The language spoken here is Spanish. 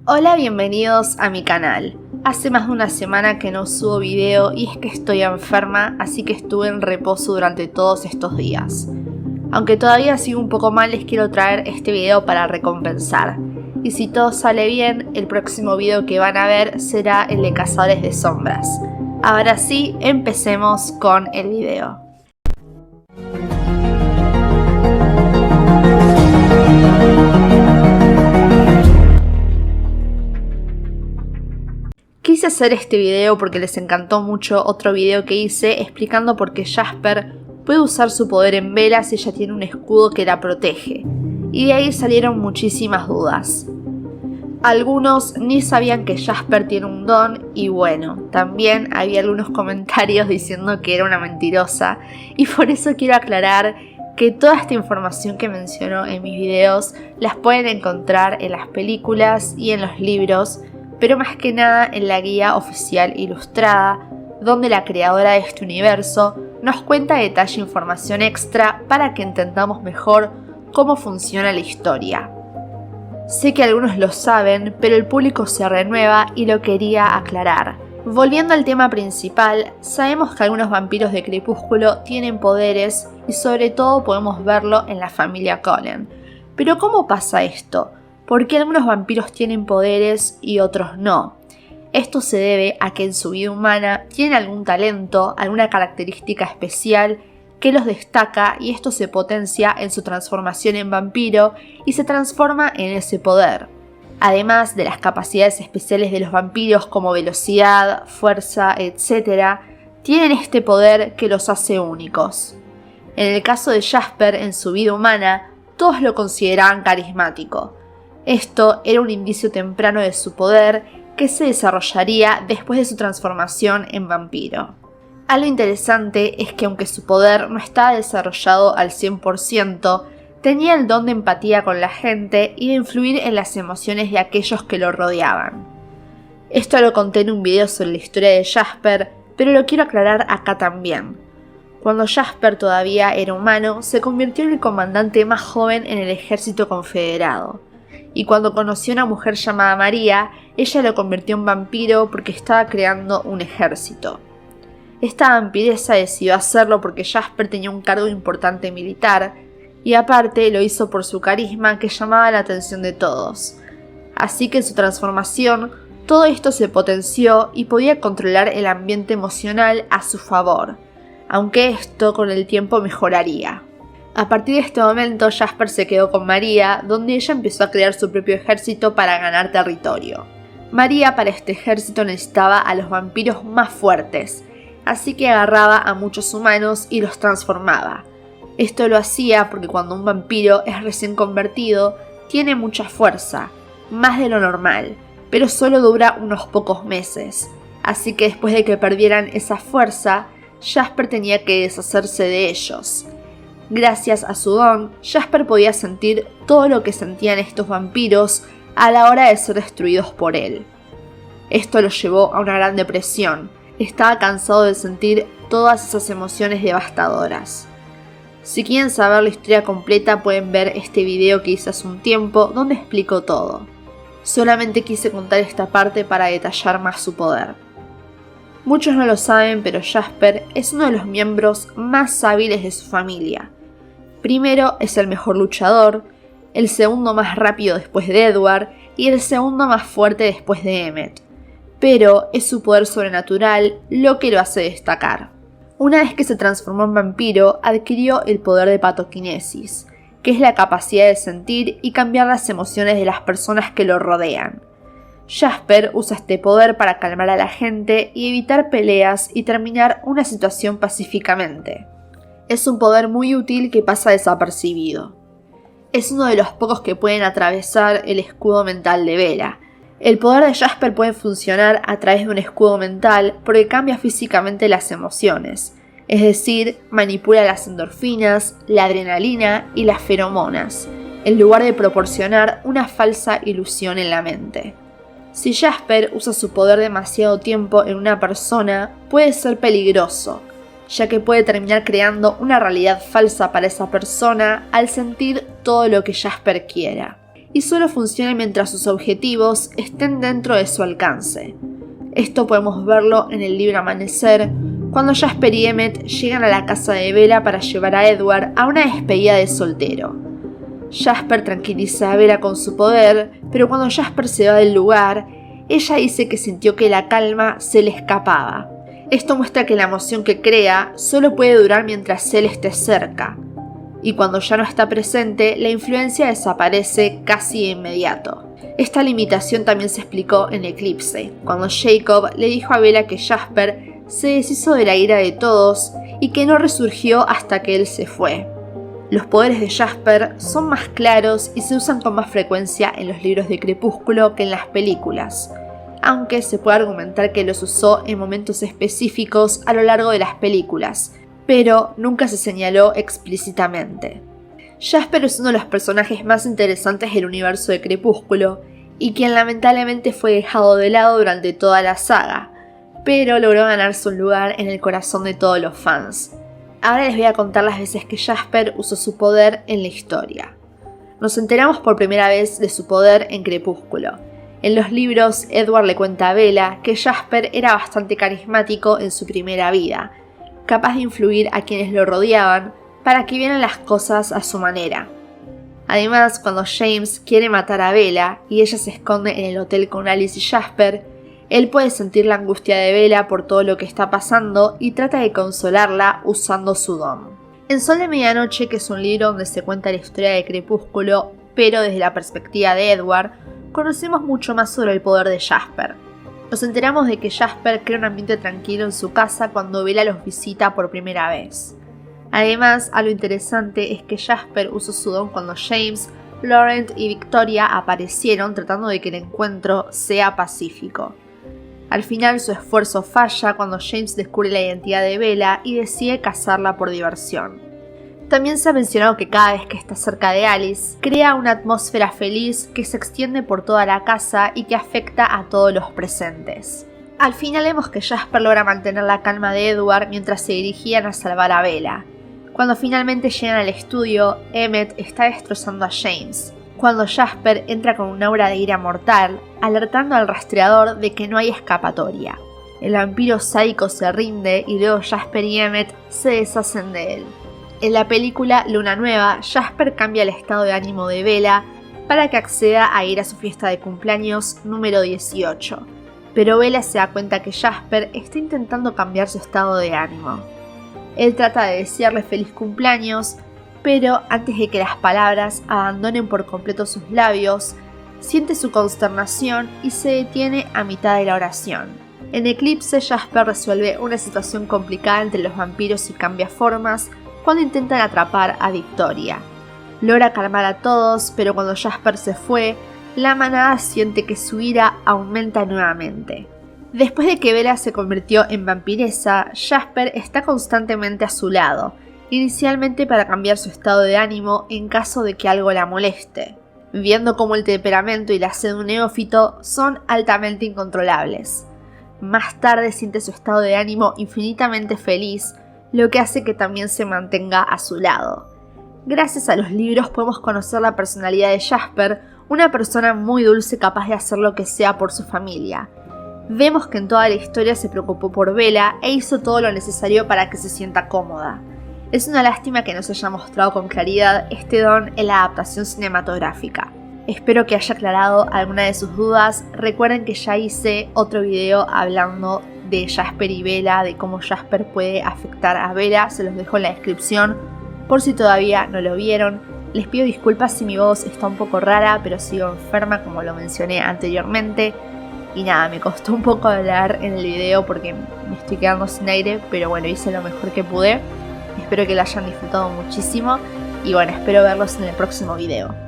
Hola, bienvenidos a mi canal. Hace más de una semana que no subo video y es que estoy enferma, así que estuve en reposo durante todos estos días. Aunque todavía sigo un poco mal, les quiero traer este video para recompensar. Y si todo sale bien, el próximo video que van a ver será el de Cazadores de Sombras. Ahora sí, empecemos con el video. Quise hacer este video porque les encantó mucho otro video que hice explicando por qué Jasper puede usar su poder en Bella si ella tiene un escudo que la protege, y de ahí salieron muchísimas dudas. Algunos ni sabían que Jasper tiene un don y bueno, también había algunos comentarios diciendo que era una mentirosa, y por eso quiero aclarar que toda esta información que menciono en mis videos las pueden encontrar en las películas y en los libros, pero más que nada en la guía oficial ilustrada, donde la creadora de este universo nos cuenta detalle e información extra para que entendamos mejor cómo funciona la historia. Sé que algunos lo saben, pero el público se renueva y lo quería aclarar. Volviendo al tema principal, sabemos que algunos vampiros de Crepúsculo tienen poderes y sobre todo podemos verlo en la familia Cullen. Pero ¿cómo pasa esto? ¿Por qué algunos vampiros tienen poderes y otros no? Esto se debe a que en su vida humana tienen algún talento, alguna característica especial que los destaca y esto se potencia en su transformación en vampiro y se transforma en ese poder. Además de las capacidades especiales de los vampiros como velocidad, fuerza, etc., tienen este poder que los hace únicos. En el caso de Jasper, en su vida humana, todos lo consideraban carismático. Esto era un indicio temprano de su poder que se desarrollaría después de su transformación en vampiro. Algo interesante es que aunque su poder no estaba desarrollado al 100%, tenía el don de empatía con la gente y de influir en las emociones de aquellos que lo rodeaban. Esto lo conté en un video sobre la historia de Jasper, pero lo quiero aclarar acá también. Cuando Jasper todavía era humano, se convirtió en el comandante más joven en el ejército confederado. Y cuando conoció a una mujer llamada María, ella lo convirtió en vampiro porque estaba creando un ejército. Esta vampiresa decidió hacerlo porque Jasper tenía un cargo importante militar, y aparte lo hizo por su carisma que llamaba la atención de todos. Así que en su transformación, todo esto se potenció y podía controlar el ambiente emocional a su favor, aunque esto con el tiempo mejoraría. A partir de este momento, Jasper se quedó con María, donde ella empezó a crear su propio ejército para ganar territorio. María para este ejército necesitaba a los vampiros más fuertes, así que agarraba a muchos humanos y los transformaba. Esto lo hacía porque cuando un vampiro es recién convertido, tiene mucha fuerza, más de lo normal, pero solo dura unos pocos meses. Así que después de que perdieran esa fuerza, Jasper tenía que deshacerse de ellos. Gracias a su don, Jasper podía sentir todo lo que sentían estos vampiros a la hora de ser destruidos por él. Esto lo llevó a una gran depresión. Estaba cansado de sentir todas esas emociones devastadoras. Si quieren saber la historia completa pueden ver este video que hice hace un tiempo donde explico todo. Solamente quise contar esta parte para detallar más su poder. Muchos no lo saben, pero Jasper es uno de los miembros más hábiles de su familia. Primero es el mejor luchador, el segundo más rápido después de Edward y el segundo más fuerte después de Emmett. Pero es su poder sobrenatural lo que lo hace destacar. Una vez que se transformó en vampiro, adquirió el poder de patoquinesis, que es la capacidad de sentir y cambiar las emociones de las personas que lo rodean. Jasper usa este poder para calmar a la gente y evitar peleas y terminar una situación pacíficamente. Es un poder muy útil que pasa desapercibido. Es uno de los pocos que pueden atravesar el escudo mental de Bella. El poder de Jasper puede funcionar a través de un escudo mental porque cambia físicamente las emociones, es decir, manipula las endorfinas, la adrenalina y las feromonas, en lugar de proporcionar una falsa ilusión en la mente. Si Jasper usa su poder demasiado tiempo en una persona, puede ser peligroso, ya que puede terminar creando una realidad falsa para esa persona al sentir todo lo que Jasper quiera. y solo funciona mientras sus objetivos estén dentro de su alcance. Esto podemos verlo en el libro Amanecer, cuando Jasper y Emmett llegan a la casa de Bella para llevar a Edward a una despedida de soltero. Jasper tranquiliza a Bella con su poder, pero cuando Jasper se va del lugar, ella dice que sintió que la calma se le escapaba. Esto muestra que la emoción que crea solo puede durar mientras él esté cerca, y cuando ya no está presente, la influencia desaparece casi de inmediato. Esta limitación también se explicó en Eclipse, cuando Jacob le dijo a Bella que Jasper se deshizo de la ira de todos y que no resurgió hasta que él se fue. Los poderes de Jasper son más claros y se usan con más frecuencia en los libros de Crepúsculo que en las películas, aunque se puede argumentar que los usó en momentos específicos a lo largo de las películas, pero nunca se señaló explícitamente. Jasper es uno de los personajes más interesantes del universo de Crepúsculo y quien lamentablemente fue dejado de lado durante toda la saga, pero logró ganarse un lugar en el corazón de todos los fans. Ahora les voy a contar las veces que Jasper usó su poder en la historia. Nos enteramos por primera vez de su poder en Crepúsculo. En los libros, Edward le cuenta a Bella que Jasper era bastante carismático en su primera vida, capaz de influir a quienes lo rodeaban para que vieran las cosas a su manera. Además, cuando James quiere matar a Bella y ella se esconde en el hotel con Alice y Jasper, él puede sentir la angustia de Bella por todo lo que está pasando y trata de consolarla usando su don. En Sol de Medianoche, que es un libro donde se cuenta la historia de Crepúsculo, pero desde la perspectiva de Edward, conocemos mucho más sobre el poder de Jasper. Nos enteramos de que Jasper crea un ambiente tranquilo en su casa cuando Bella los visita por primera vez. Además, algo interesante es que Jasper usó su don cuando James, Laurent y Victoria aparecieron tratando de que el encuentro sea pacífico. Al final su esfuerzo falla cuando James descubre la identidad de Bella y decide casarla por diversión. También se ha mencionado que cada vez que está cerca de Alice, crea una atmósfera feliz que se extiende por toda la casa y que afecta a todos los presentes. Al final vemos que Jasper logra mantener la calma de Edward mientras se dirigían a salvar a Bella. Cuando finalmente llegan al estudio, Emmett está destrozando a James, cuando Jasper entra con un aura de ira mortal, alertando al rastreador de que no hay escapatoria. El vampiro sádico se rinde y luego Jasper y Emmett se deshacen de él. En la película Luna Nueva, Jasper cambia el estado de ánimo de Bella para que acceda a ir a su fiesta de cumpleaños número 18, pero Bella se da cuenta que Jasper está intentando cambiar su estado de ánimo. Él trata de desearle feliz cumpleaños, pero antes de que las palabras abandonen por completo sus labios, siente su consternación y se detiene a mitad de la oración. En Eclipse, Jasper resuelve una situación complicada entre los vampiros y cambiaformas cuando intentan atrapar a Victoria. Logra calmar a todos, pero cuando Jasper se fue, la manada siente que su ira aumenta nuevamente. Después de que Bella se convirtió en vampiresa, Jasper está constantemente a su lado, inicialmente para cambiar su estado de ánimo en caso de que algo la moleste, viendo cómo el temperamento y la sed de un neófito son altamente incontrolables. Más tarde siente su estado de ánimo infinitamente feliz, lo que hace que también se mantenga a su lado. Gracias a los libros podemos conocer la personalidad de Jasper, una persona muy dulce capaz de hacer lo que sea por su familia. Vemos que en toda la historia se preocupó por Bella e hizo todo lo necesario para que se sienta cómoda. Es una lástima que no se haya mostrado con claridad este don en la adaptación cinematográfica. Espero que haya aclarado alguna de sus dudas. Recuerden que ya hice otro video hablando de Jasper y Bella, de cómo Jasper puede afectar a Bella, se los dejo en la descripción por si todavía no lo vieron. Les pido disculpas si mi voz está un poco rara, pero sigo enferma como lo mencioné anteriormente. Y nada, me costó un poco hablar en el video porque me estoy quedando sin aire, pero bueno, hice lo mejor que pude. Espero que lo hayan disfrutado muchísimo y bueno, espero verlos en el próximo video.